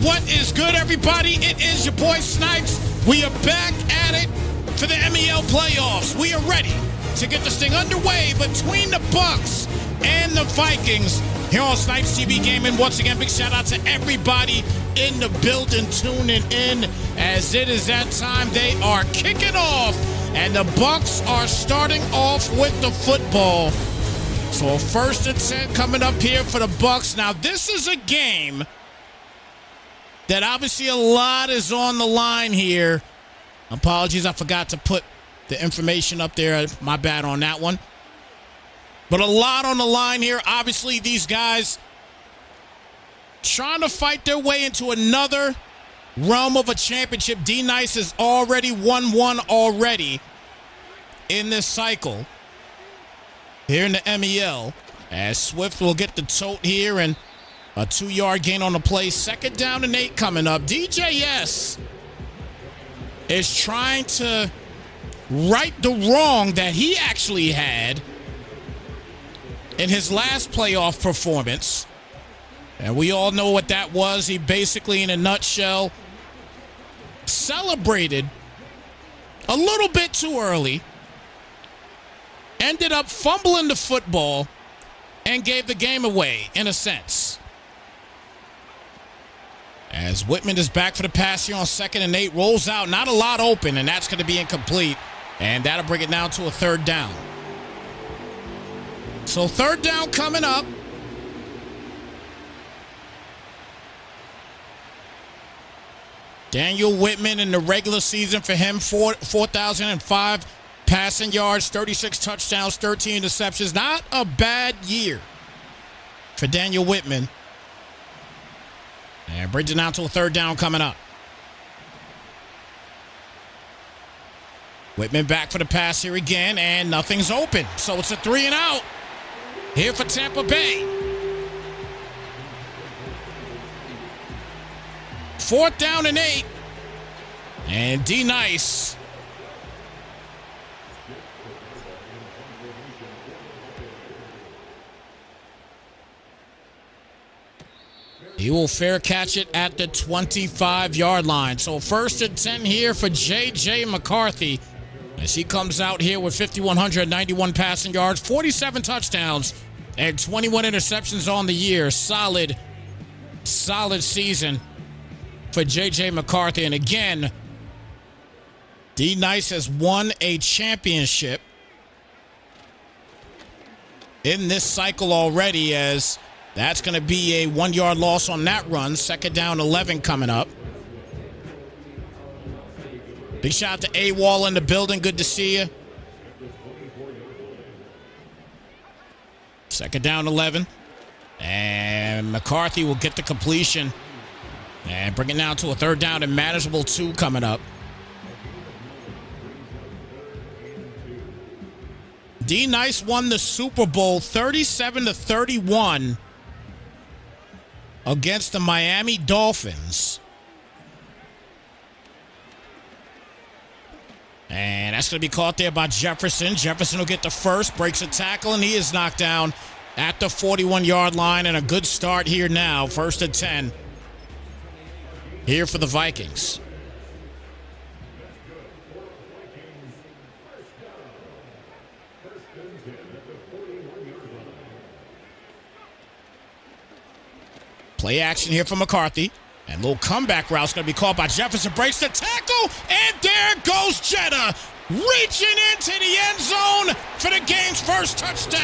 What is good, everybody? It is your boy Snypz. We are back at it for the MEL playoffs. We are ready to get this thing underway between the Bucs and the Vikings here on Snypz TV Gaming. Once again, big shout out to everybody in the building tuning in as it is that time. They are kicking off, and the Bucs are starting off with the football. So 1st and 10 coming up here for the Bucs. Now, this is a game that obviously a lot is on the line here. Apologies, I forgot to put the information up there. My bad on that one. But a lot on the line here. Obviously, these guys trying to fight their way into another realm of a championship. D-Nice has already won one already in this cycle here in the MEL, as Swift will get the tote here and a 2-yard gain on the play. 2nd down and 8 coming up. DJS is trying to right the wrong that he actually had in his last playoff performance. And we all know what that was. He basically, in a nutshell, celebrated a little bit too early, ended up fumbling the football, and gave the game away, in a sense. As Whitman is back for the pass here on 2nd and 8, rolls out, not a lot open, and that's going to be incomplete. And that'll bring it down to a 3rd down. So 3rd down coming up. Daniel Whitman in the regular season for him, 4,005 passing yards, 36 touchdowns, 13 interceptions. Not a bad year for Daniel Whitman. And brings it down to a 3rd down coming up. Whitman back for the pass here again, and nothing's open. So it's a 3 and out here for Tampa Bay. 4th down and 8. And D-Nice he will fair catch it at the 25-yard line. So 1st and 10 here for J.J. McCarthy as he comes out here with 5,191 passing yards, 47 touchdowns, and 21 interceptions on the year. Solid season for J.J. McCarthy. And again, D-Nice has won a championship in this cycle already, as that's going to be a 1-yard loss on that run. 2nd down 11 coming up. Big shout out to AWOL in the building. Good to see you. 2nd down 11. And McCarthy will get the completion and bring it down to a 3rd down and manageable 2 coming up. D-Nice won the Super Bowl 37-31 against the Miami Dolphins. And that's going to be caught there by Jefferson. Jefferson will get the first, breaks a tackle, and he is knocked down at the 41-yard line. And a good start here now, 1st and 10 here for the Vikings. Play action here for McCarthy. And a little comeback route's going to be called by Jefferson. Breaks the tackle, and there goes Jetta, reaching into the end zone for the game's first touchdown.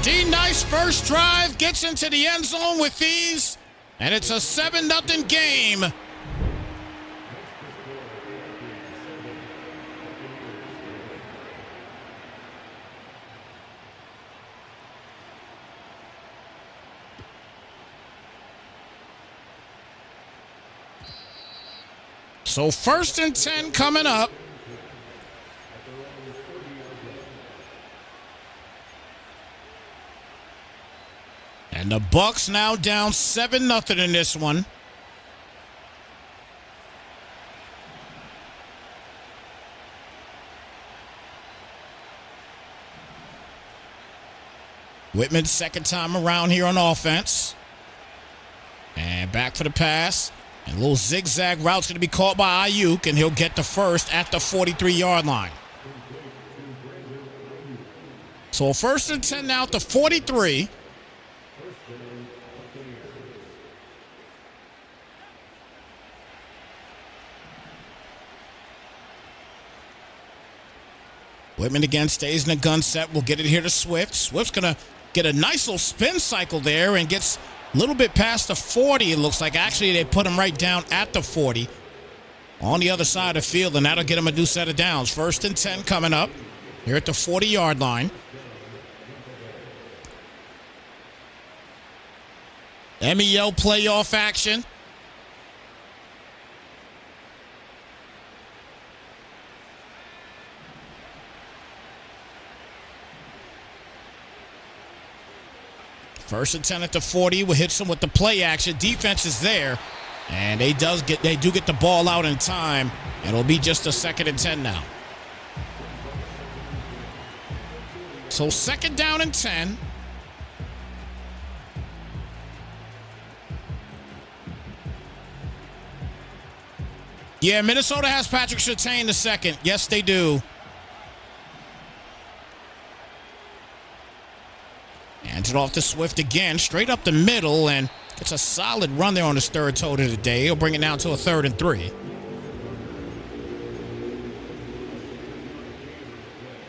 D-Nice first drive gets into the end zone with ease, and it's a 7-0 game. So 1st and 10 coming up. And the Bucs now down 7-0 in this one. Whitman's second time around here on offense. And back for the pass. And a little zigzag route's going to be caught by Ayuk, and he'll get the first at the 43-yard line. So 1st and 10 now at the 43. Whitman again stays in the gun set. We'll get it here to Swift. Swift's going to get a nice little spin cycle there and gets a little bit past the 40, it looks like. Actually, they put him right down at the 40 on the other side of the field, and that'll get him a new set of downs. 1st and 10 coming up here at the 40-yard line. MEL playoff action. First and 10 at the 40. We'll hit some with the play action. Defense is there. And they do get the ball out in time. And it'll be just a 2nd and 10 now. So 2nd down and 10. Yeah, Minnesota has Patrick Surtain the second. Yes, they do. Hands it off to Swift again, straight up the middle, and gets a solid run there on his 3rd total of the day. He'll bring it down to a 3rd and 3.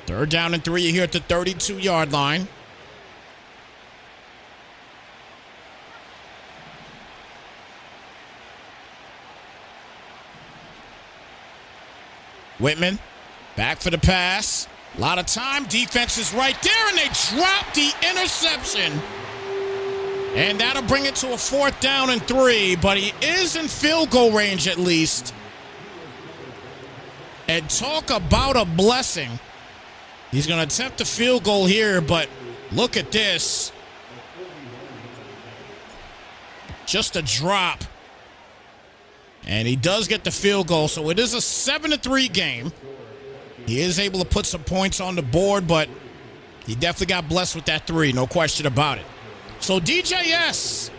3rd down and 3 here at the 32-yard line. Whitman, back for the pass. A lot of time. Defense is right there, and they drop the interception. And that'll bring it to a 4th down and 3, but he is in field goal range at least. And talk about a blessing. He's going to attempt a field goal here, but look at this. Just a drop. And he does get the field goal, so it is a 7-3 game. He is able to put some points on the board, but he definitely got blessed with that 3, no question about it. So DJS.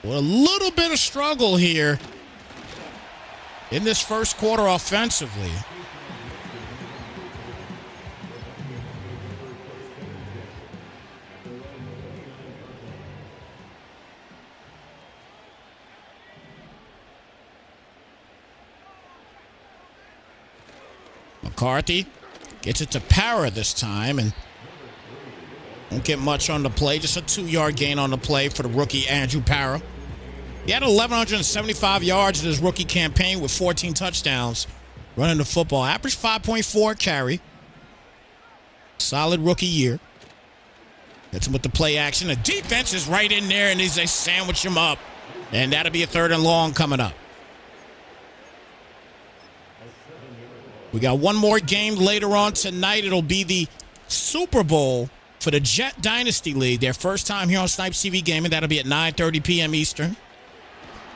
With a little bit of struggle here in this first quarter offensively. McCarthy gets it to Parra this time and won't get much on the play. Just a 2-yard gain on the play for the rookie Andrew Parra. He had 1,175 yards in his rookie campaign with 14 touchdowns running the football. Average 5.4 carry. Solid rookie year. Gets him with the play action. The defense is right in there, and they sandwich him up. And that'll be a 3rd and long coming up. We got one more game later on tonight. It'll be the Super Bowl for the Jet Dynasty League. Their first time here on Snypz TV Gaming. That'll be at 9:30 p.m. Eastern.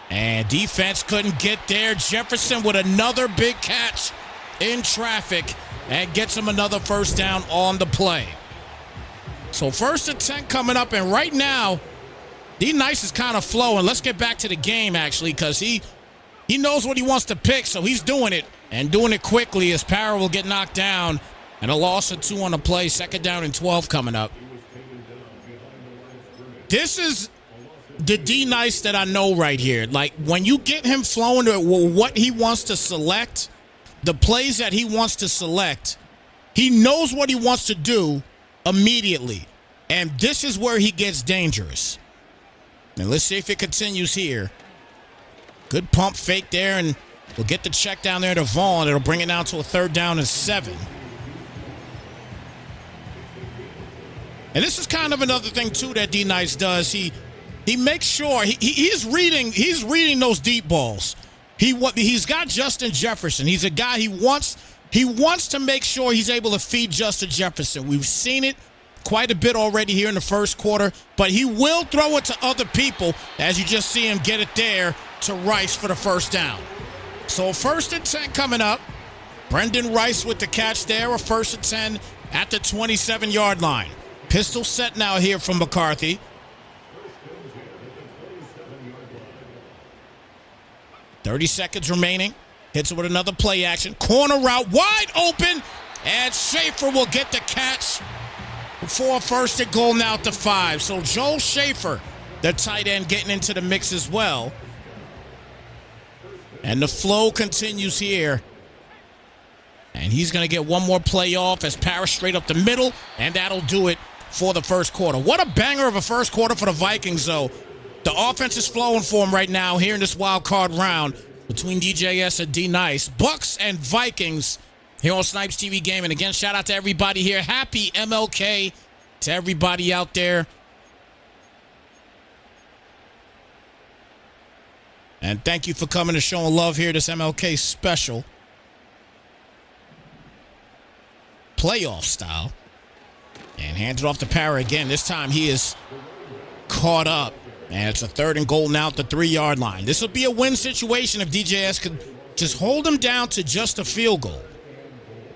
And defense couldn't get there. Jefferson with another big catch in traffic and gets him another 1st down on the play. So 1st and 10 coming up. And right now, D-Nice is kind of flowing. Let's get back to the game, actually, because he knows what he wants to pick, so he's doing it. And doing it quickly as Parra will get knocked down. And a loss of 2 on the play. 2nd down and 12 coming up. This is the D-Nice that I know right here. Like, when you get him flowing to what he wants to select, the plays that he wants to select, he knows what he wants to do immediately. And this is where he gets dangerous. Now, let's see if it continues here. Good pump fake there, and we'll get the check down there to Vaughn. It'll bring it down to a 3rd down and 7. And this is kind of another thing, too, that D-Nice does. He makes sure he's reading those deep balls. He's got Justin Jefferson. He's a guy he wants to make sure he's able to feed Justin Jefferson. We've seen it quite a bit already here in the first quarter, but he will throw it to other people, as you just see him get it there to Rice for the 1st down. So 1st and 10 coming up Brendan Rice with the catch there, a 1st and 10 at the 27-yard line. Pistol set now here from McCarthy. 30 seconds remaining. Hits it with another play action. Corner route wide open. And Schaefer will get the catch for a 1st and goal now to 5. So Joel Schaefer, the tight end, getting into the mix as well. And the flow continues here. And he's going to get one more play off as Parrish straight up the middle. And that'll do it for the first quarter. What a banger of a first quarter for the Vikings, though. The offense is flowing for them right now here in this wild card round between DJS and D Nice. Bucs and Vikings here on Snypz TV Game. And again, shout out to everybody here. Happy MLK to everybody out there. And thank you for coming and showing love here, this MLK special. Playoff style. And hands it off to Parra again. This time he is caught up. And it's a 3rd and goal now at the 3-yard line. This will be a win situation if DJS could just hold him down to just a field goal.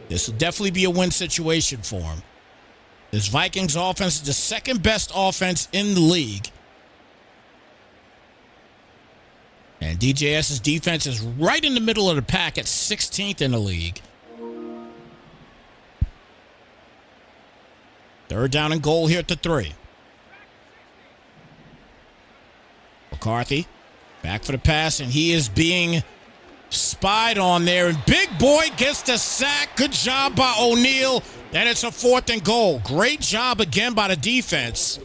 This will definitely be a win situation for him. This Vikings offense is the 2nd best offense in the league. And DJS's defense is right in the middle of the pack at 16th in the league. 3rd down and goal here at the 3. McCarthy back for the pass, and he is being spied on there. And Big Boy gets the sack. Good job by O'Neal. And it's a 4th and goal. Great job again by the defense.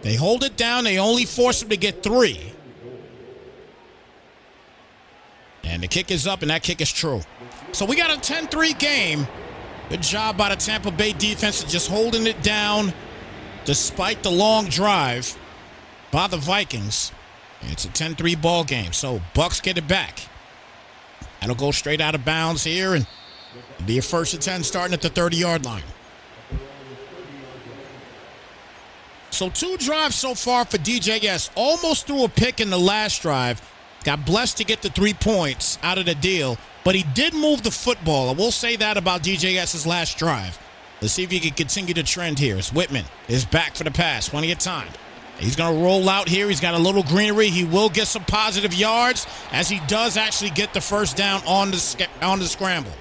They hold it down. They only force him to get 3. And the kick is up, and that kick is true. So we got a 10-3 game. Good job by the Tampa Bay defense of just holding it down despite the long drive by the Vikings. It's a 10-3 ball game, so Bucs get it back. That'll go straight out of bounds here and be a 1st and 10 starting at the 30-yard line. So 2 drives so far for DJS. Almost threw a pick in the last drive. Got blessed to get the 3 points out of the deal, but he did move the football. I will say that about DJS's last drive. Let's see if he can continue the trend here. As Whitman is back for the pass. Plenty of time. He's going to roll out here. He's got a little greenery. He will get some positive yards as he does actually get the 1st down on the scramble.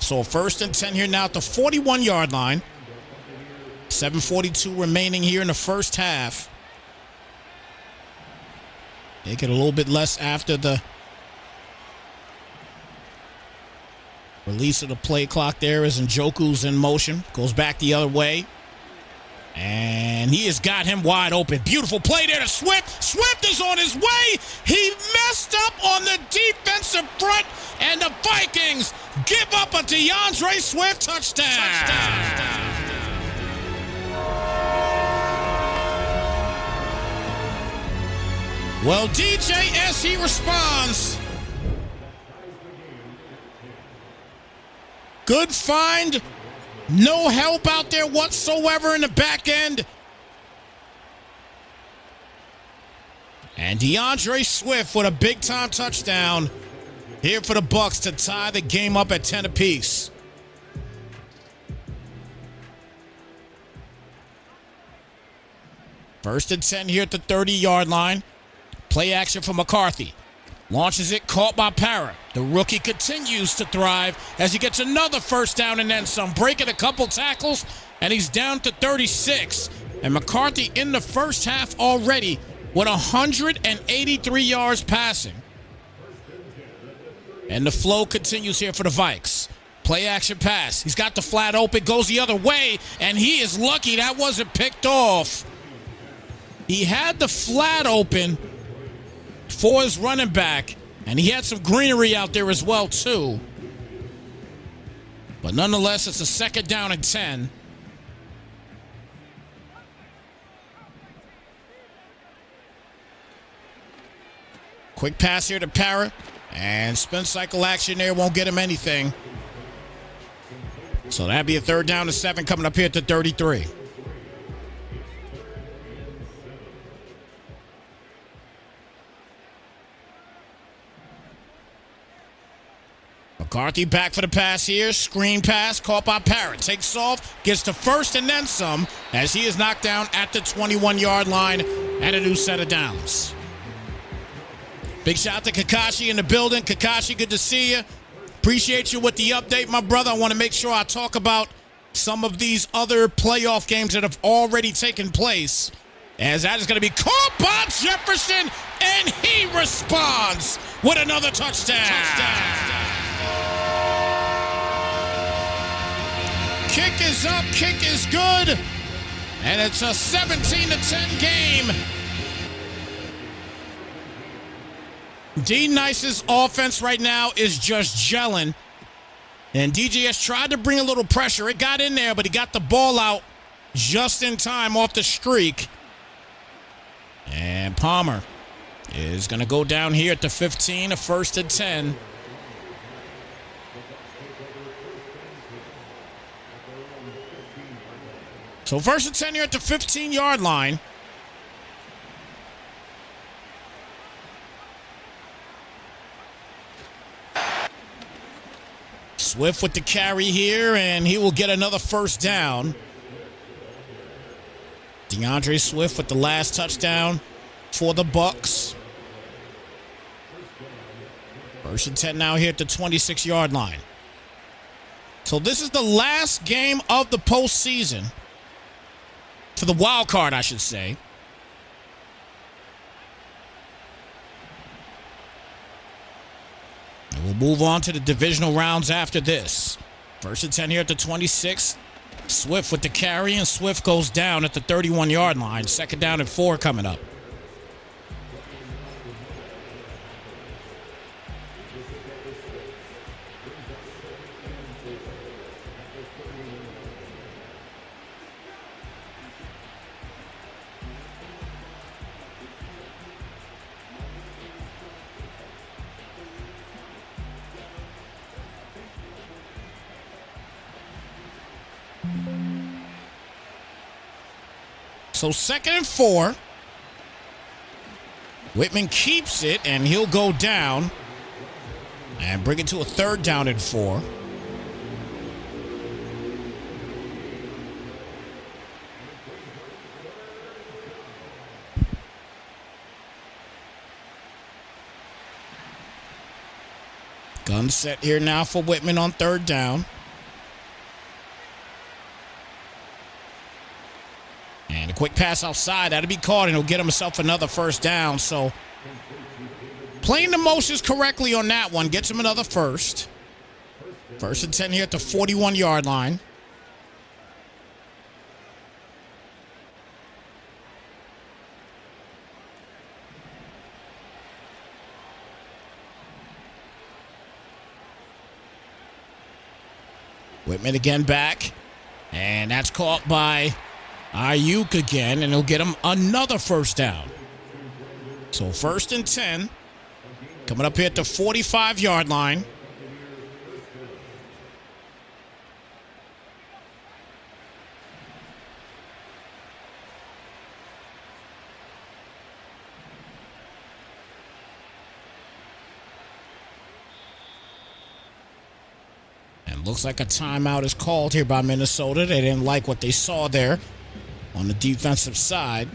So 1st and 10 here now at the 41-yard line. 7:42 remaining here in the first half. Make it a little bit less after the release of the play clock there as Njoku's in motion. Goes back the other way. And he has got him wide open. Beautiful play there to Swift. Swift is on his way. He messed up on the defensive front. And the Vikings give up a DeAndre Swift touchdown. Well, DJS, he responds. Good find. No help out there whatsoever in the back end. And DeAndre Swift with a big-time touchdown here for the Bucs to tie the game up at 10 apiece. First and 10 here at the 30-yard line. Play action for McCarthy. Launches it, caught by Parra. The rookie continues to thrive as he gets another 1st down and then some. Breaking a couple tackles, and he's down to 36. And McCarthy in the first half already with 183 yards passing. And the flow continues here for the Vikes. Play action pass. He's got the flat open, goes the other way, and he is lucky that wasn't picked off. He had the flat open for his running back, and he had some greenery out there as well, too. But nonetheless, it's a 2nd down and 10. Quick pass here to Parra, and spin cycle action there won't get him anything. So that'd be a 3rd down and 7 coming up here to 33. McCarthy back for the pass here. Screen pass caught by Parrott. Takes off, gets to first and then some as he is knocked down at the 21-yard line and a new set of downs. Big shout out to Kakashi in the building. Kakashi, good to see you. Appreciate you with the update, my brother. I want to make sure I talk about some of these other playoff games that have already taken place, as that is going to be caught by Jefferson, and he responds with another touchdown. Kick is up, kick is good, and it's a 17-10 game. D Nice's offense right now is just gelling. And DJS tried to bring a little pressure. It got in there, but he got the ball out just in time off the streak. And Palmer is going to go down here at the 15, a 1st and 10. So 1st and 10 here at the 15-yard line. Swift with the carry here, and he will get another 1st down. DeAndre Swift with the last touchdown for the Bucs. 1st and 10 now here at the 26-yard line. So this is the last game of the postseason. For the wild card, I should say. And we'll move on to the divisional rounds after this. 1st and 10 here at the 26. Swift with the carry, and Swift goes down at the 31-yard line. 2nd down and 4 coming up. So 2nd and 4. Whitman keeps it, and he'll go down and bring it to a 3rd down and 4. Gun set here now for Whitman on 3rd down. And a quick pass outside. That'll be caught, and he'll get himself another 1st down. So playing the motions correctly on that one gets him another 1st. 1st and 10 here at the 41-yard line. Whitman again back. And that's caught by Ayuk again, and he'll get him another 1st down. So 1st and 10. Coming up here at the 45-yard line. And looks like a timeout is called here by Minnesota. They didn't like what they saw there on the defensive side.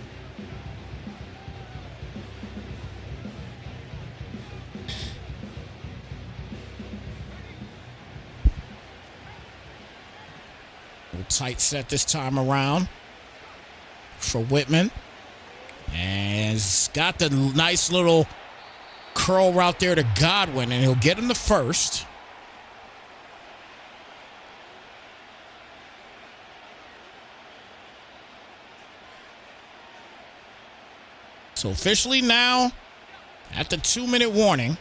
A little tight set this time around for Whitman. And he's got the nice little curl route there to Godwin, and he'll get him the 1st. So officially now at the 2-minute warning.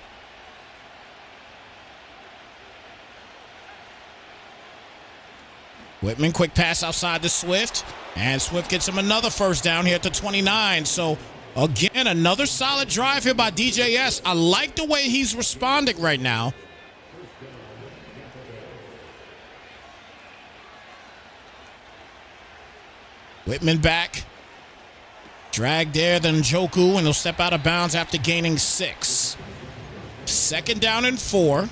Whitman, quick pass outside to Swift. And Swift gets him another 1st down here at the 29. So again, another solid drive here by DJS. I like the way he's responding right now. Whitman back. Drag there, then Njoku, and he'll step out of bounds after gaining 6. 2nd down and 4.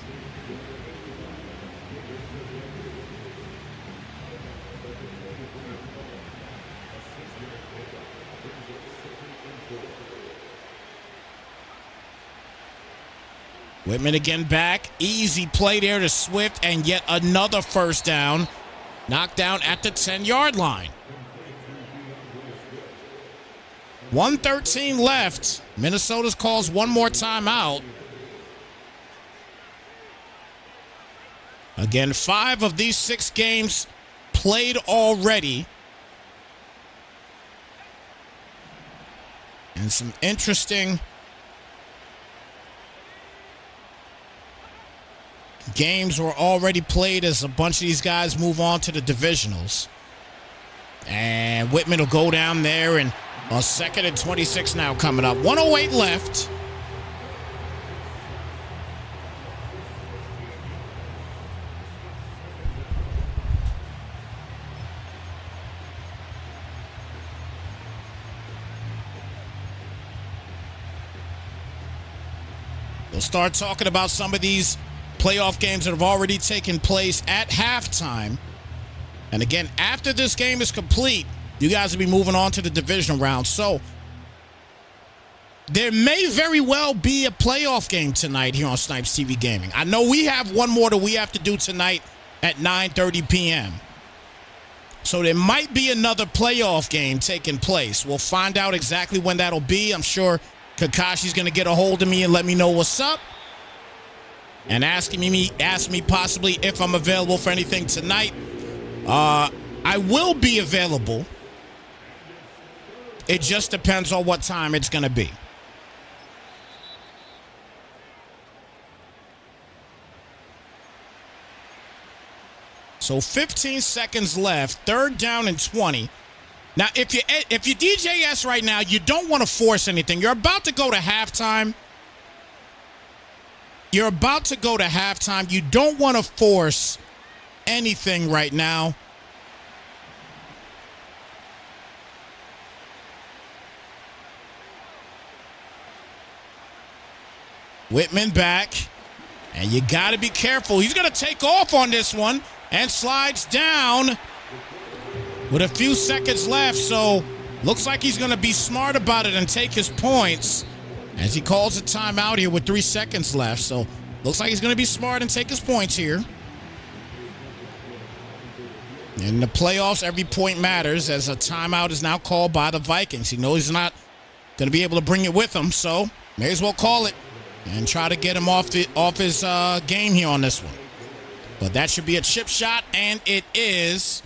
Whitman again back. Easy play there to Swift, and yet another first down. Knocked down at the 10-yard line. 1:13 left. Minnesota's calls one more timeout. Again, 5 of these 6 games played already. And some interesting games were already played as a bunch of these guys move on to the divisionals. And Whitman will go down there, and a 2nd and 26 now coming up. 1:08 left. We'll start talking about some of these playoff games that have already taken place at halftime. And again, after this game is complete, you guys will be moving on to the divisional round. So there may very well be a playoff game tonight here on Snypz TV Gaming. I know we have one more that we have to do tonight at 9:30 p.m. So there might be another playoff game taking place. We'll find out exactly when that'll be. I'm sure Kakashi's going to get a hold of me and let me know what's up. And ask me possibly if I'm available for anything tonight. I will be available. It just depends on what time it's going to be. So 15 seconds left. 3rd down and 20. Now, if you DJS right now, you don't want to force anything. You're about to go to halftime. You don't want to force anything right now. Whitman back. And you got to be careful. He's going to take off on this one and slides down with a few seconds left. So looks like he's going to be smart about it and take his points as he calls a timeout here with 3 seconds left. So looks like he's going to be smart and take his points here. In the playoffs, every point matters as a timeout is now called by the Vikings. He knows he's not going to be able to bring it with him, so may as well call it and try to get him off his game here on this one. But that should be a chip shot, and it is.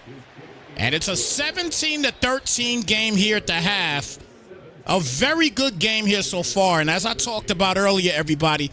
And it's a 17-13 game here at the half. A very good game here so far. And as I talked about earlier, everybody,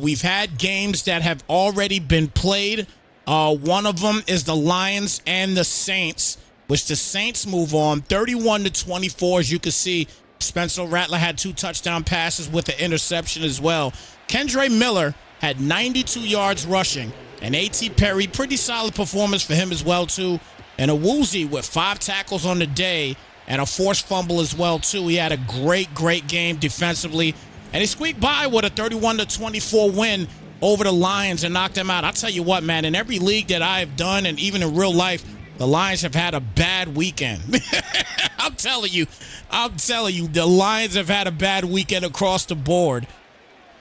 we've had games that have already been played. One of them is the Lions and the Saints, which the Saints move on 31-24. As you can see, Spencer Rattler had 2 touchdown passes with an interception as well. Kendre Miller had 92 yards rushing. And A.T. Perry, pretty solid performance for him as well, too. And a Woozy with 5 tackles on the day and a forced fumble as well, too. He had a great game defensively. And he squeaked by with a 31-24 win over the Lions and knocked them out. I'll tell you what, man, in every league that I have done and even in real life, the Lions have had a bad weekend. I'm telling you, the Lions have had a bad weekend across the board.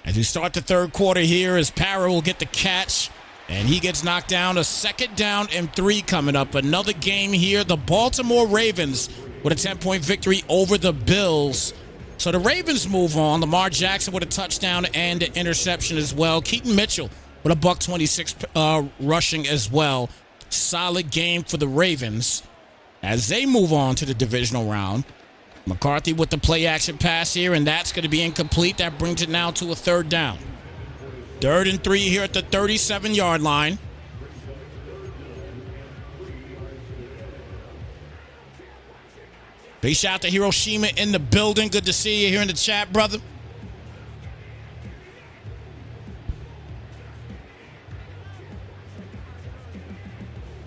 As we start the 3rd quarter here, as Parra will get the catch. And he gets knocked down. A 2nd down and 3 coming up. Another game here. The Baltimore Ravens with a 10-point victory over the Bills. So the Ravens move on. Lamar Jackson with a touchdown and an interception as well. Keaton Mitchell with a $126 rushing as well. Solid game for the Ravens as they move on to the divisional round. McCarthy with the play-action pass here, and that's going to be incomplete. That brings it now to a 3rd down. 3rd and 3 here at the 37-yard line. Big shout out to Hiroshima in the building. Good to see you here in the chat, brother.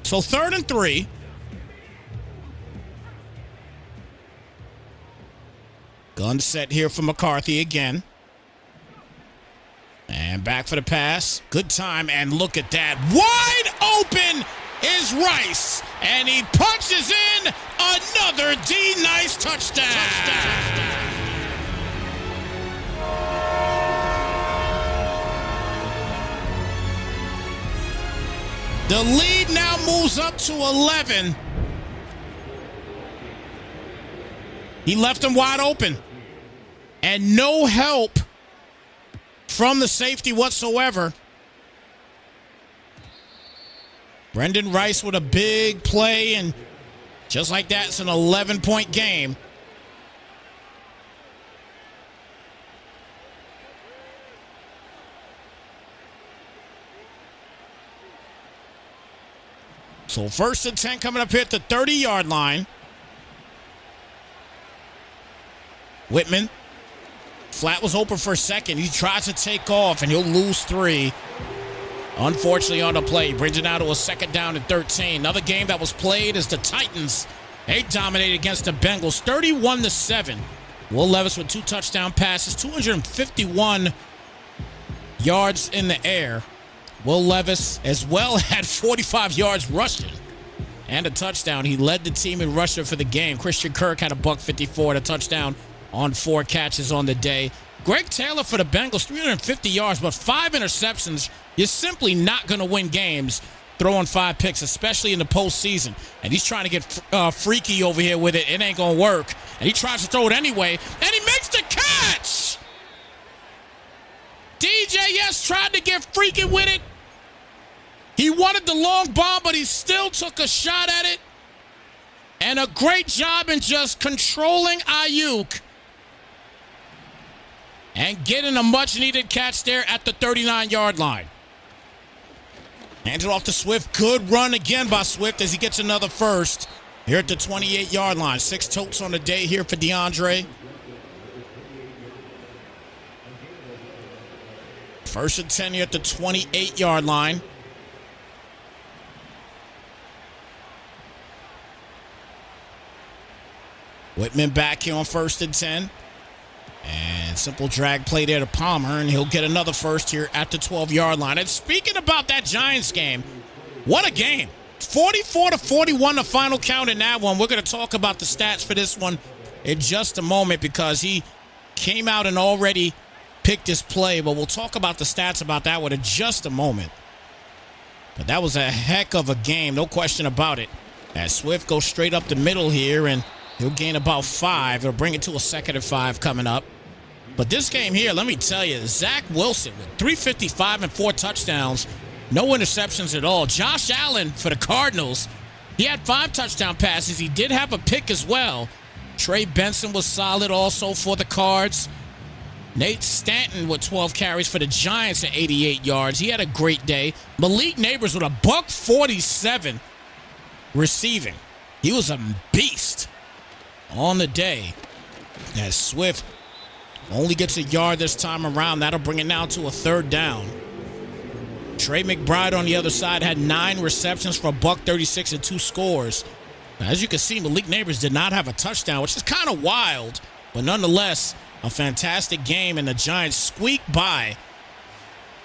So 3rd and 3. Gun set here for McCarthy again. And back for the pass. Good time, and look at that. Wide open is Rice, and he punches in another D-Nice touchdown. The lead now moves up to 11. He left him wide open. And no help from the safety whatsoever. Brendan Rice with a big play, and just like that, it's an 11-point game. So 1st and 10 coming up here at the 30-yard line. Whitman. Flat was open for a second. He tries to take off, and he'll lose 3. Unfortunately on the play. Brings it now to a 2nd down and 13. Another game that was played is the Titans. They dominated against the Bengals 31-7. Will Levis with 2 touchdown passes, 251 yards in the air. Will Levis as well had 45 yards rushing and a touchdown. He led the team in rushing for the game. Christian Kirk had a $154 and a touchdown on 4 catches on the day. Greg Taylor for the Bengals, 350 yards, but 5 interceptions. You're simply not going to win games throwing 5 picks, especially in the postseason. And he's trying to get freaky over here with it. It ain't going to work. And he tries to throw it anyway, and he makes the catch! DJS tried to get freaky with it. He wanted the long bomb, but he still took a shot at it. And a great job in just controlling Ayuk and getting a much-needed catch there at the 39-yard line. Hands it off to Swift. Good run again by Swift as he gets another first here at the 28-yard line. 6 totes on the day here for DeAndre. 1st and 10 here at the 28-yard line. Whitman back here on 1st and 10. And simple drag play there to Palmer, and he'll get another first here at the 12-yard line. And speaking about that Giants game, what a game. 44-41 the final count in that one. We're going to talk about the stats for this one in just a moment because he came out and already picked his play, but we'll talk about the stats about that one in just a moment. But that was a heck of a game, no question about it. As Swift goes straight up the middle here, and he'll gain about 5. It'll bring it to a 2nd and 5 coming up. But this game here, let me tell you, Zach Wilson with 355 and 4 touchdowns, no interceptions at all. Josh Allen for the Cardinals, he had 5 touchdown passes. He did have a pick as well. Trey Benson was solid also for the Cards. Nate Stanton with 12 carries for the Giants at 88 yards. He had a great day. Malik Neighbors with a $147 receiving. He was a beast on the day. As Swift only gets a yard this time around. That'll bring it now to a 3rd down. Trey McBride on the other side had 9 receptions for a $136 and 2 scores. Now, as you can see, Malik Neighbors did not have a touchdown, which is kind of wild. But nonetheless, a fantastic game, and the Giants squeaked by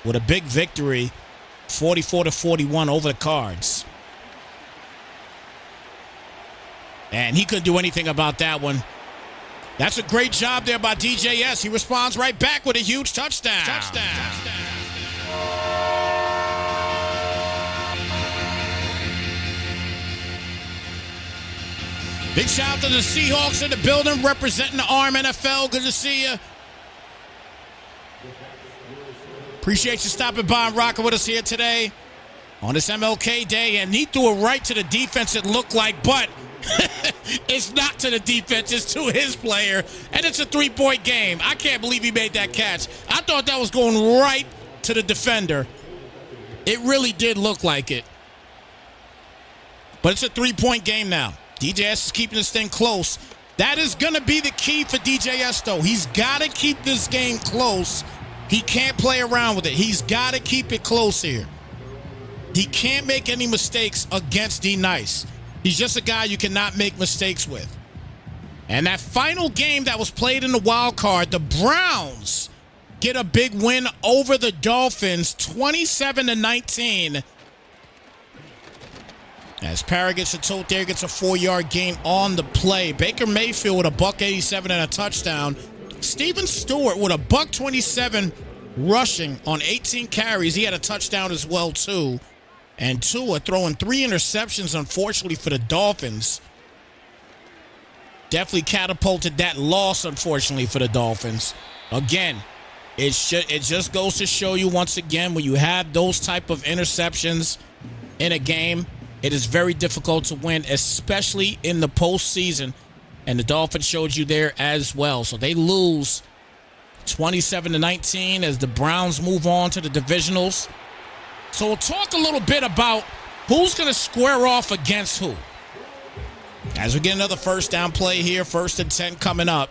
with a big victory, 44-41 over the Cards. And he couldn't do anything about that one. That's a great job there by DJS. He responds right back with a huge touchdown. Big shout out to the Seahawks in the building representing the ARM NFL. Good to see you. Appreciate you stopping by and rocking with us here today on this MLK Day. And he threw it right to the defense, it looked like, but it's not to the defense, it's to his player, and it's a 3-point game. I can't believe he made that catch. I thought that was going right to the defender. It really did look like it. But it's a 3-point game now. DJS is keeping this thing close. That is going to be the key for DJS, though. He's got to keep this game close. He can't play around with it. He's got to keep it close here. He can't make any mistakes against D Nice. He's just a guy you cannot make mistakes with. And that final game that was played in the wild card, the Browns get a big win over the Dolphins, 27-19. As Parra gets a tote there, gets a 4-yard gain on the play. Baker Mayfield with a $187 and a touchdown. Steven Stewart with a $127 rushing on 18 carries. He had a touchdown as well, too. And Tua throwing 3 interceptions, unfortunately, for the Dolphins. Definitely catapulted that loss, unfortunately, for the Dolphins. Again, it just goes to show you once again, when you have those type of interceptions in a game, it is very difficult to win, especially in the postseason. And the Dolphins showed you there as well. So they lose 27-19 as the Browns move on to the divisionals. So we'll talk a little bit about who's going to square off against who. As we get another first down play here, 1st and 10 coming up.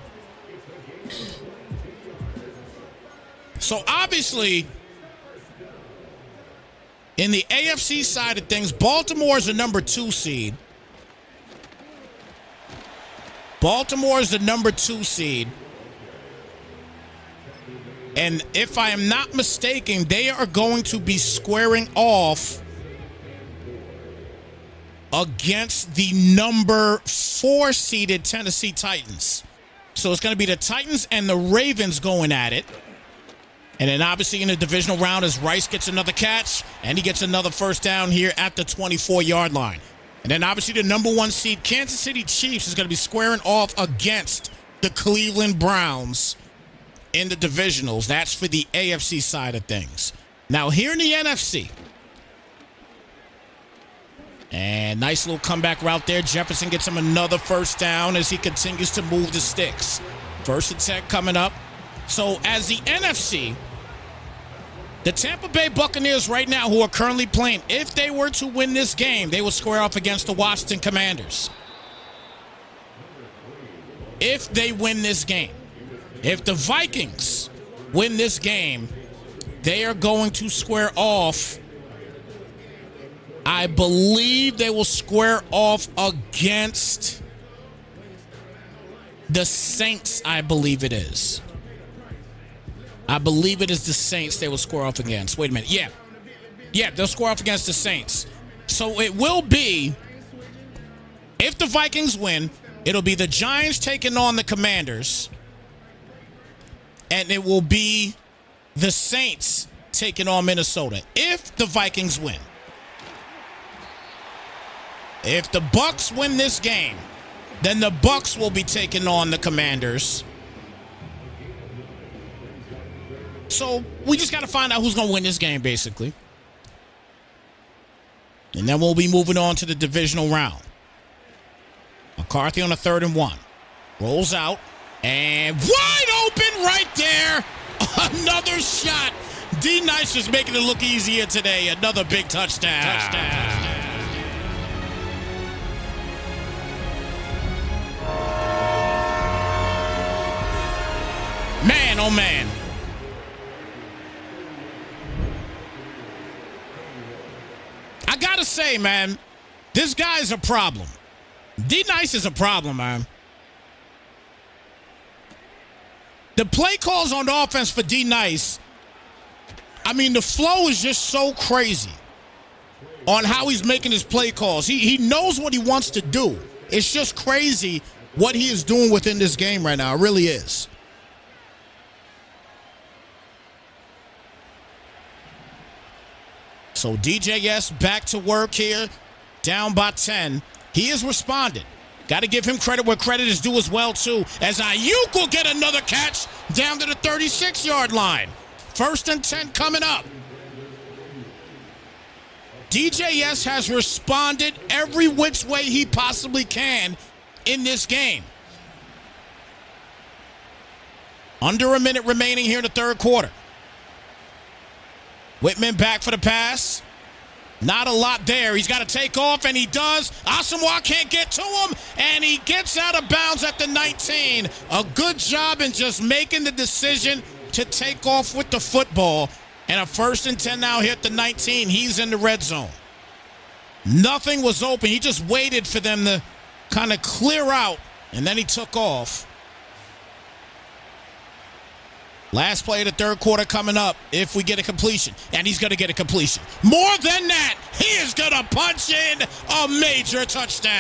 So obviously, in the AFC side of things, Baltimore is the number 2 seed. Baltimore is the number 2 seed. And if I am not mistaken, they are going to be squaring off against the number 4 seeded Tennessee Titans. So it's going to be the Titans and the Ravens going at it. And then obviously in the divisional round, as Rice gets another catch, and he gets another first down here at the 24-yard line. And then obviously the number 1 seed Kansas City Chiefs is going to be squaring off against the Cleveland Browns in the divisionals. That's for the AFC side of things. Now here in the NFC. And nice little comeback route there. Jefferson gets him another first down as he continues to move the sticks. 1st and 10 coming up. So as the NFC, the Tampa Bay Buccaneers right now, who are currently playing, if they were to win this game, they will square off against the Washington Commanders. If they win this game. If the Vikings win this game, they are going to square off. I believe they will square off against the Saints, I believe it is. I believe it is the Saints they will square off against. Wait a minute. Yeah, they'll square off against the Saints. So it will be, if the Vikings win, it'll be the Giants taking on the Commanders. And it will be the Saints taking on Minnesota if the Vikings win. If the Bucs win this game, then the Bucs will be taking on the Commanders. So we just got to find out who's going to win this game, basically. And then we'll be moving on to the divisional round. McCarthy on a 3rd and 1. Rolls out. And wide open right there. Another shot. D. Nice is making it look easier today. Another big touchdown. Man, oh man. I gotta say, man, this guy's a problem. D. Nice is a problem, man. The play calls on the offense for D. Nice, I mean, the flow is just so crazy on how he's making his play calls. He knows what he wants to do. It's just crazy what he is doing within this game right now. It really is. So DJS back to work here, down by 10. He has responded. Got to give him credit where credit is due as well, too, as Ayuk will get another catch down to the 36-yard line. 1st and 10 coming up. DJS has responded every which way he possibly can in this game. Under a minute remaining here in the 3rd quarter. Whitman back for the pass. Not a lot there. He's got to take off, and he does. Asamoah can't get to him, and he gets out of bounds at the 19. A good job in just making the decision to take off with the football. And a 1st and 10 now here at the 19. He's in the red zone. Nothing was open. He just waited for them to kind of clear out, and then he took off. Last play of the 3rd quarter coming up if we get a completion. And he's going to get a completion. More than that, he is going to punch in a major touchdown.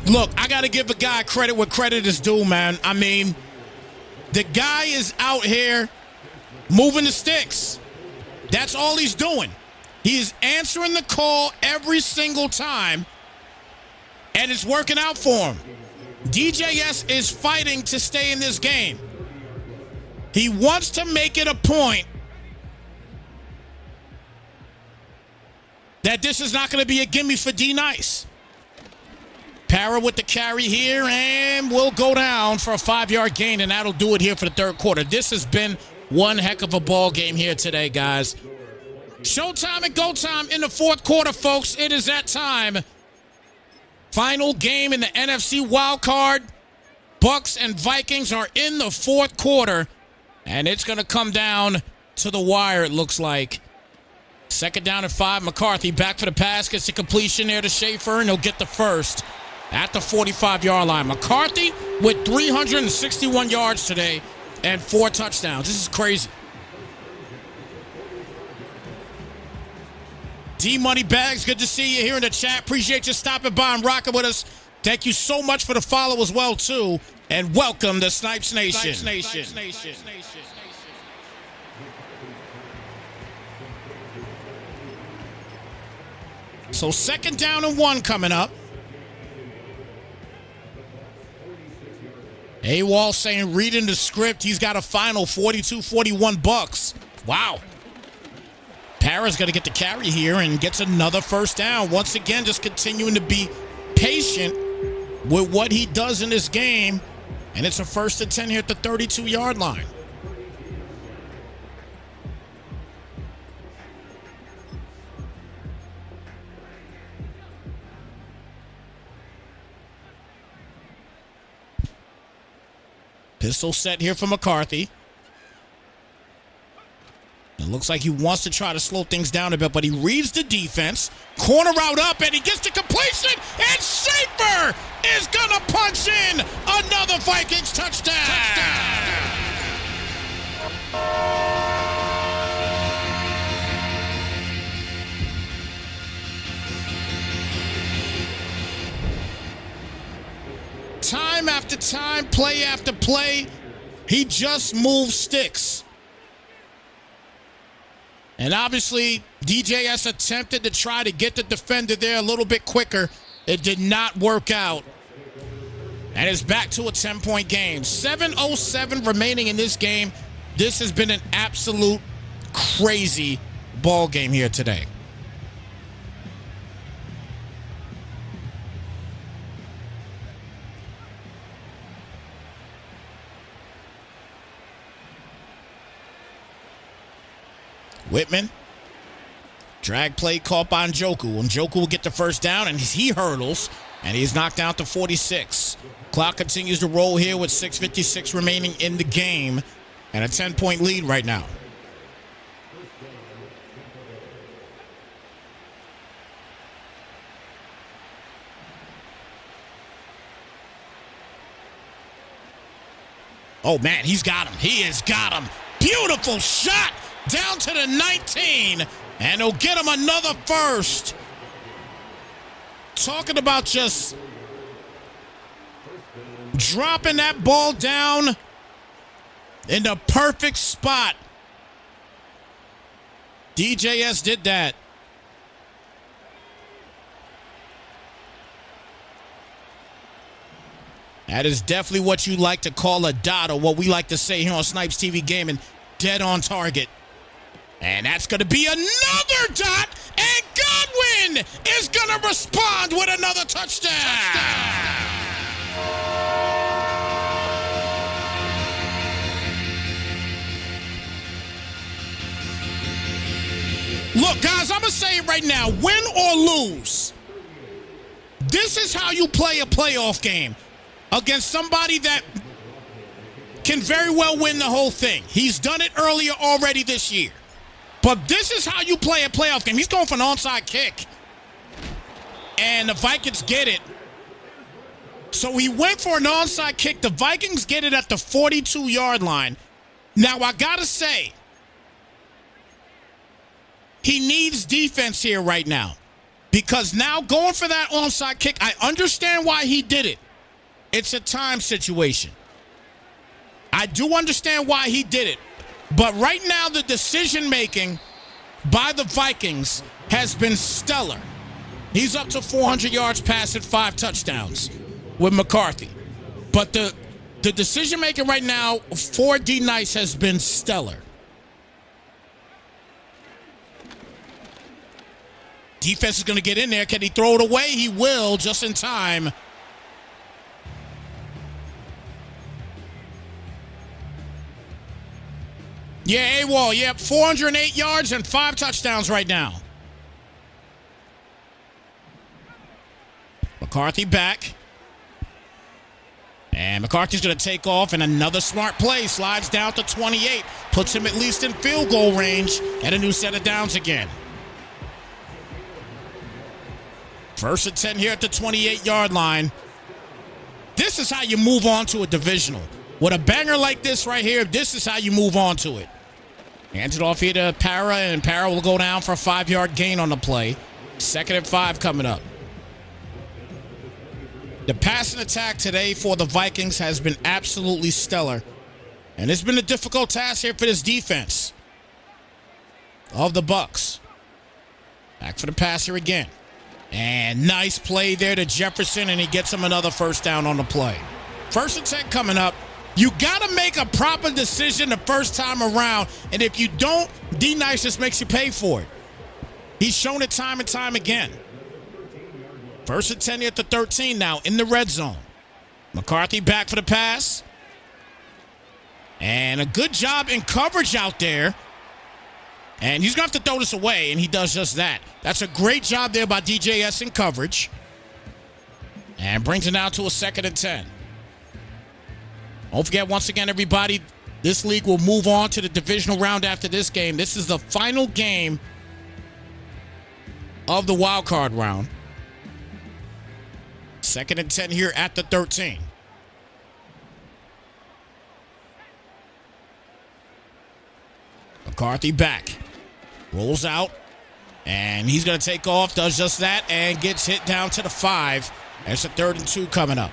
Look, I got to give a guy credit where credit is due, man. I mean, the guy is out here moving the sticks. That's all he's doing. He is answering the call every single time, and it's working out for him. DJS is fighting to stay in this game. He wants to make it a point that this is not going to be a gimme for D Nice. Para with the carry here, and will go down for a 5-yard gain, and that'll do it here for the third quarter. This has been one heck of a ball game here today, guys. Showtime and go time in the fourth quarter, folks. It is that time. Final game in the NFC Wildcard. Bucs and Vikings are in the fourth quarter, and it's going to come down to the wire, it looks like. Second down and 5. McCarthy back for the pass, gets the completion there to Schaefer, and he'll get the first at the 45-yard line. McCarthy with 361 yards today and 4 touchdowns. This is crazy. D-Money Bags, good to see you here in the chat. Appreciate you stopping by and rocking with us. Thank you so much for the follow as well, too. And welcome to Snypz Nation. Snypz Nation. So second down and 1 coming up. AWOL saying, reading the script, he's got a final 42-41 Bucs. Wow. Para's going to get the carry here and gets another first down. Once again, just continuing to be patient with what he does in this game. And it's a 1st and 10 here at the 32-yard line. Pistol set here for McCarthy. It looks like he wants to try to slow things down a bit, but he reads the defense. Corner route up, and he gets the completion, and Schaefer is going to punch in another Vikings touchdown. Time after time, play after play, he just moves sticks. And obviously, DJS attempted to try to get the defender there a little bit quicker. It did not work out. And it's back to a 10-point game. 7:07 remaining in this game. This has been an absolute crazy ball game here today. Whitman, drag play caught by Njoku. Njoku will get the first down, and he hurdles, and he's knocked down to 46. Clock continues to roll here with 6:56 remaining in the game, and a 10-point lead right now. Oh, man, he's got him. He has got him. Beautiful shot. Down to the 19, and he'll get him another first. Talking about just dropping that ball down in the perfect spot. DJS did that. That is definitely what you like to call a dot, or what we like to say here on Snypz TV Gaming, dead on target. And that's going to be another dot, and Godwin is going to respond with another touchdown. Look, guys, I'm going to say it right now. Win or lose, this is how you play a playoff game against somebody that can very well win the whole thing. He's done it earlier already this year. But this is how you play a playoff game. He's going for an onside kick. And the Vikings get it. So he went for an onside kick. The Vikings get it at the 42-yard line. Now, I got to say, he needs defense here right now. Because now going for that onside kick, I understand why he did it. It's a time situation. I do understand why he did it. But right now, the decision-making by the Vikings has been stellar. He's up to 400 yards passing, 5 touchdowns with McCarthy. But the decision-making right now for D Nice has been stellar. Defense is going to get in there. Can he throw it away? He will, just in time. Yeah, AWOL. Yep, 408 yards and 5 touchdowns right now. McCarthy back. And McCarthy's going to take off, and another smart play. Slides down to 28. Puts him at least in field goal range. And a new set of downs again. 1st and 10 here at the 28-yard line. This is how you move on to a divisional. With a banger like this right here, this is how you move on to it. Hands it off here to Para, and Para will go down for a 5-yard gain on the play. 2nd and 5 coming up. The passing attack today for the Vikings has been absolutely stellar. And it's been a difficult task here for this defense of the Bucs. Back for the passer again. And nice play there to Jefferson, and he gets him another 1st down on the play. 1st and 10 coming up. You got to make a proper decision the first time around, and if you don't, D Nice just makes you pay for it. He's shown it time and time again. 1st and 10 here at the 13 now in the red zone. McCarthy back for the pass. And a good job in coverage out there. And he's going to have to throw this away, and he does just that. That's a great job there by DJS in coverage. And brings it down to a 2nd and 10. Don't forget, once again, everybody, this league will move on to the divisional round after this game. This is the final game of the wild card round. 2nd and 10 here at the 13. McCarthy back. Rolls out. And he's going to take off. Does just that. And gets hit down to the 5. There's a 3rd and 2 coming up.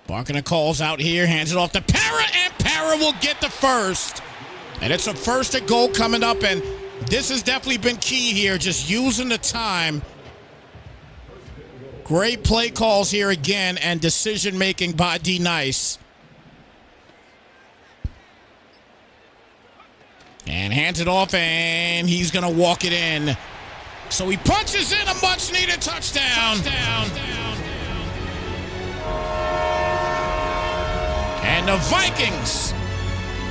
Barker calls out here, hands it off to Para, and Para will get the 1st. And it's a 1st and goal coming up, and this has definitely been key here, just using the time. Great play calls here again, and decision-making by D Nice. And hands it off, and he's going to walk it in. So he punches in a much-needed touchdown. And the Vikings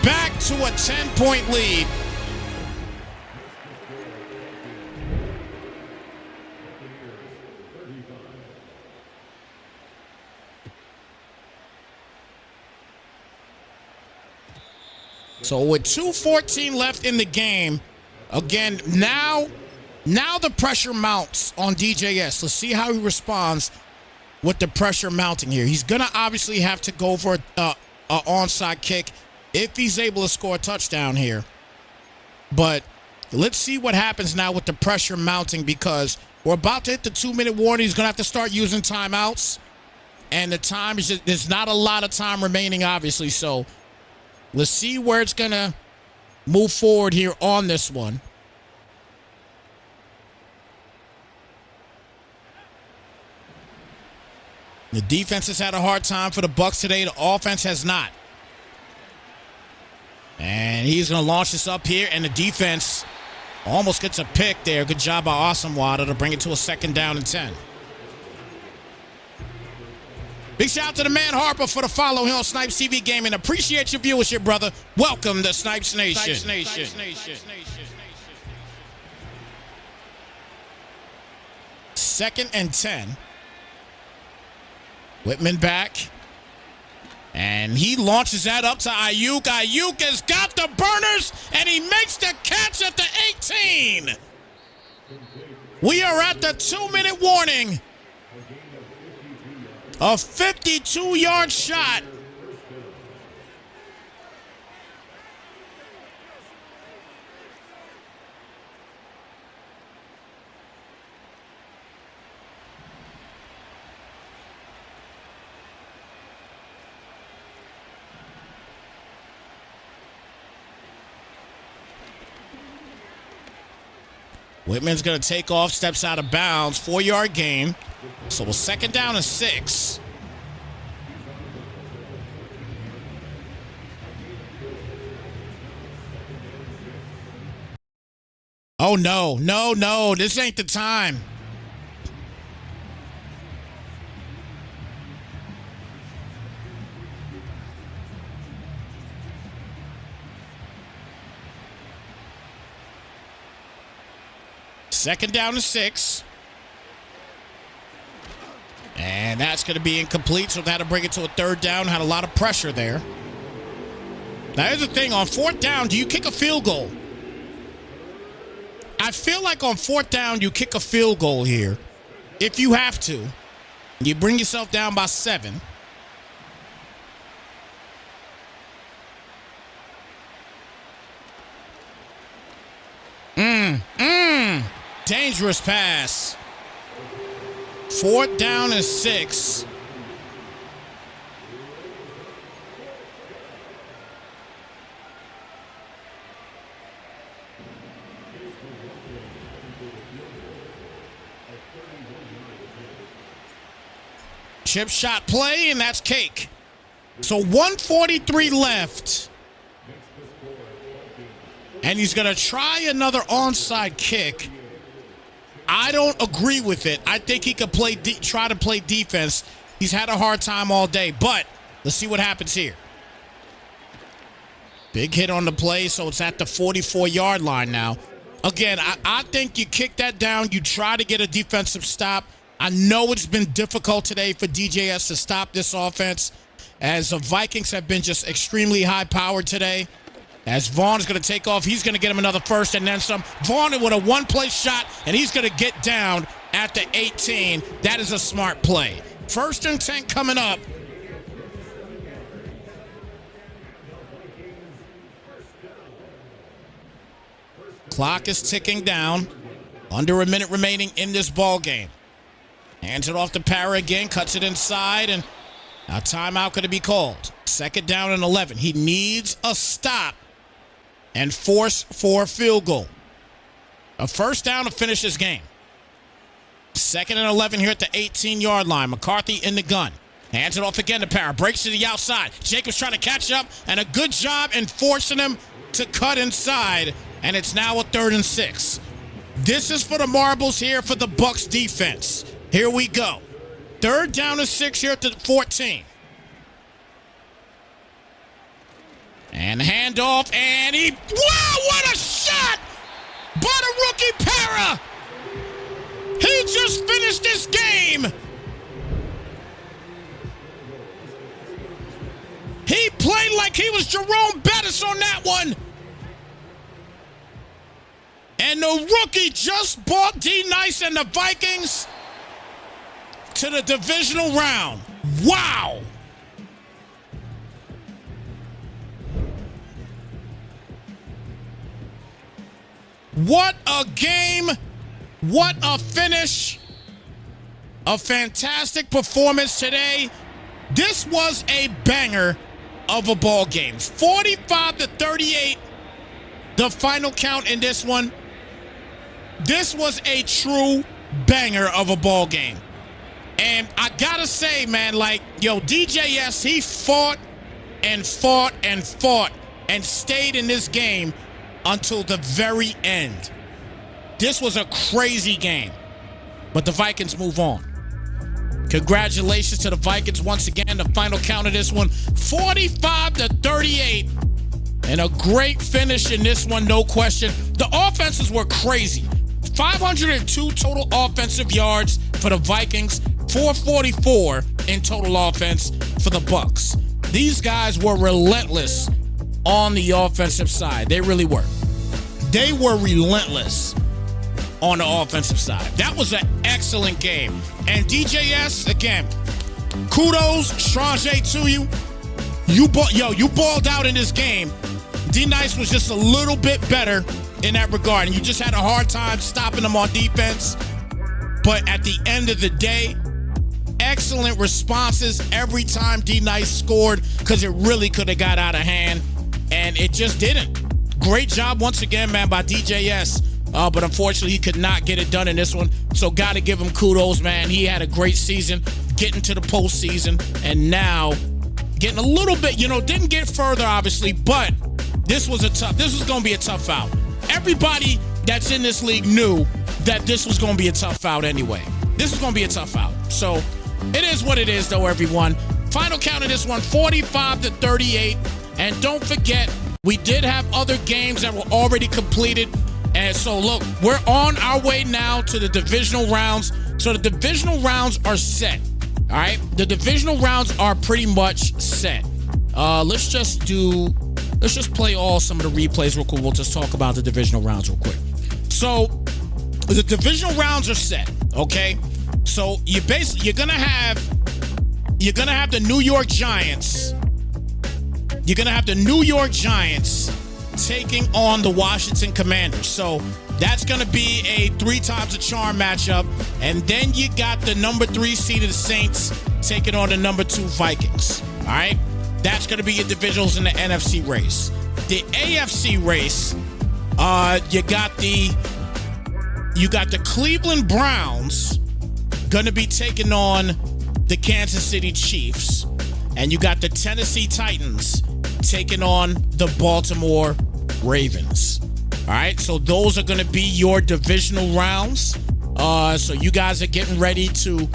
back to a 10-point lead. So with 2:14 left in the game, again, now the pressure mounts on DJS. Let's see how he responds with the pressure mounting here. He's going to obviously have to go for an onside kick if he's able to score a touchdown here. But let's see what happens now with the pressure mounting, because we're about to hit the 2-minute warning. He's going to have to start using timeouts. And the time is just, there's not a lot of time remaining, obviously. So let's see where it's going to move forward here on this one. The defense has had a hard time for the Bucs today. The offense has not. And he's going to launch this up here, and the defense almost gets a pick there. Good job by Asamoah to bring it to a 2nd down and 10. Big shout out to the man Harper for the follow here on Snypz TV Gaming. Appreciate your viewership, brother. Welcome to Snypz Nation. Snypz Nation. 2nd and 10. Whitman back. And he launches that up to Ayuk. Ayuk has got the burners, and he makes the catch at the 18. We are at the 2-minute warning. A 52-yard shot. Whitman's going to take off, steps out of bounds, 4-yard gain. So we'll 2nd down and 6. Oh, no, this ain't the time. Second down and 6. And that's going to be incomplete, so that'll bring it to a 3rd down. Had a lot of pressure there. Now, here's the thing. On 4th down, do you kick a field goal? I feel like on 4th down, you kick a field goal here. If you have to. You bring yourself down by 7. Dangerous pass. 4th down and 6. Chip shot play, and that's cake. So 1:43 left. And he's going to try another onside kick. I don't agree with it. I think he could try to play defense. He's had a hard time all day, but let's see what happens here. Big hit on the play, so it's at the 44-yard line now. Again, I think you kick that down. You try to get a defensive stop. I know it's been difficult today for DJS to stop this offense, as the Vikings have been just extremely high-powered today. As Vaughn is going to take off, he's going to get him another 1st and then some. Vaughn with a one-play shot, and he's going to get down at the 18. That is a smart play. 1st and 10 coming up. Clock is ticking down. Under a minute remaining in this ball game. Hands it off to Parra again, cuts it inside, and a timeout going to be called. 2nd down and 11. He needs a stop and force for a field goal. A 1st down to finish this game. 2nd and 11 here at the 18-yard line. McCarthy in the gun. Hands it off again to Parra. Breaks to the outside. Jacobs trying to catch up, and a good job in forcing him to cut inside. And it's now a 3rd and 6. This is for the marbles here for the Bucs defense. Here we go. 3rd down and 6 here at the 14. And handoff, and wow, what a shot by the rookie Parra. He just finished this game. He played like he was Jerome Bettis on that one. And the rookie just brought D Nice and the Vikings to the divisional round. Wow. What a game. What a finish. A fantastic performance today. This was a banger of a ball game. 45-38, the final count in this one. This was a true banger of a ball game. And I gotta say, man, DJS, he fought and fought and fought and stayed in this game until the very end. This was a crazy game, but the Vikings move on. Congratulations to the Vikings once again. The final count of this one, 45-38, and a great finish in this one, no question. The offenses were crazy. 502 total offensive yards for the Vikings, 444 in total offense for the Bucs. These guys were relentless on the offensive side. They really were. They were relentless on the offensive side. That was an excellent game. And DJS, again, kudos, Strange to you. You balled out in this game. D-Nice was just a little bit better in that regard. And you just had a hard time stopping them on defense. But at the end of the day, excellent responses every time D-Nice scored, because it really could have got out of hand. And it just didn't. Great job once again, man, by DJS. But unfortunately, he could not get it done in this one. So got to give him kudos, man. He had a great season, getting to the postseason, and now getting a little bit, didn't get further, obviously, but this was going to be a tough out. Everybody that's in this league knew that this was going to be a tough out anyway. This is going to be a tough out. So it is what it is, though, everyone. Final count of this one, 45-38. And don't forget, we did have other games that were already completed. And so, look, we're on our way now to the divisional rounds. So the divisional rounds are set. All right? The divisional rounds are pretty much set. Let's just play some of the replays real quick. We'll just talk about the divisional rounds real quick. So the divisional rounds are set, okay? So you're gonna have the New York Giants. You're gonna have the New York Giants taking on the Washington Commanders. So that's going to be a 3 times a charm matchup. And then you got the number 3 seed of the Saints taking on the number 2 Vikings. All right? That's going to be your divisionals in the NFC race. The AFC race, you got the Cleveland Browns going to be taking on the Kansas City Chiefs. And you got the Tennessee Titans taking on the Baltimore Ravens. All right, so those are going to be your divisional rounds. So you guys are getting ready to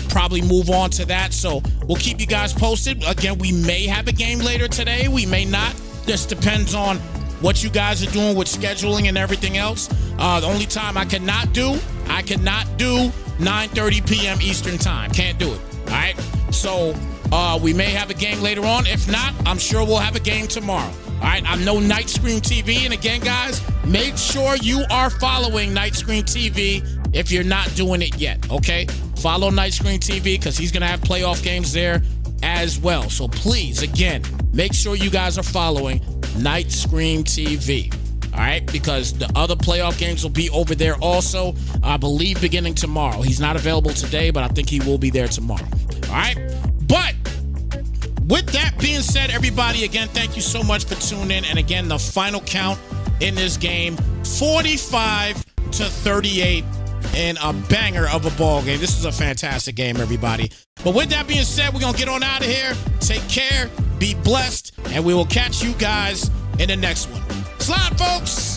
probably move on to that. So we'll keep you guys posted. Again, we may have a game later today. We may not. This depends on what you guys are doing with scheduling and everything else. The only time I cannot do 9:30 p.m. Eastern time. Can't do it. All right, so we may have a game later on. If not, I'm sure we'll have a game tomorrow. All right, I'm no Night Screen TV. And again, guys, make sure you are following Night Screen TV if you're not doing it yet, okay? Follow Night Screen TV because he's going to have playoff games there as well. So please, again, make sure you guys are following Night Screen TV, all right? Because the other playoff games will be over there also, I believe, beginning tomorrow. He's not available today, but I think he will be there tomorrow, all right? But with that being said, everybody, again, thank you so much for tuning in. And again, the final count in this game, 45-38 in a banger of a ball game. This is a fantastic game, everybody. But with that being said, we're going to get on out of here. Take care, be blessed, and we will catch you guys in the next one. Slide, folks.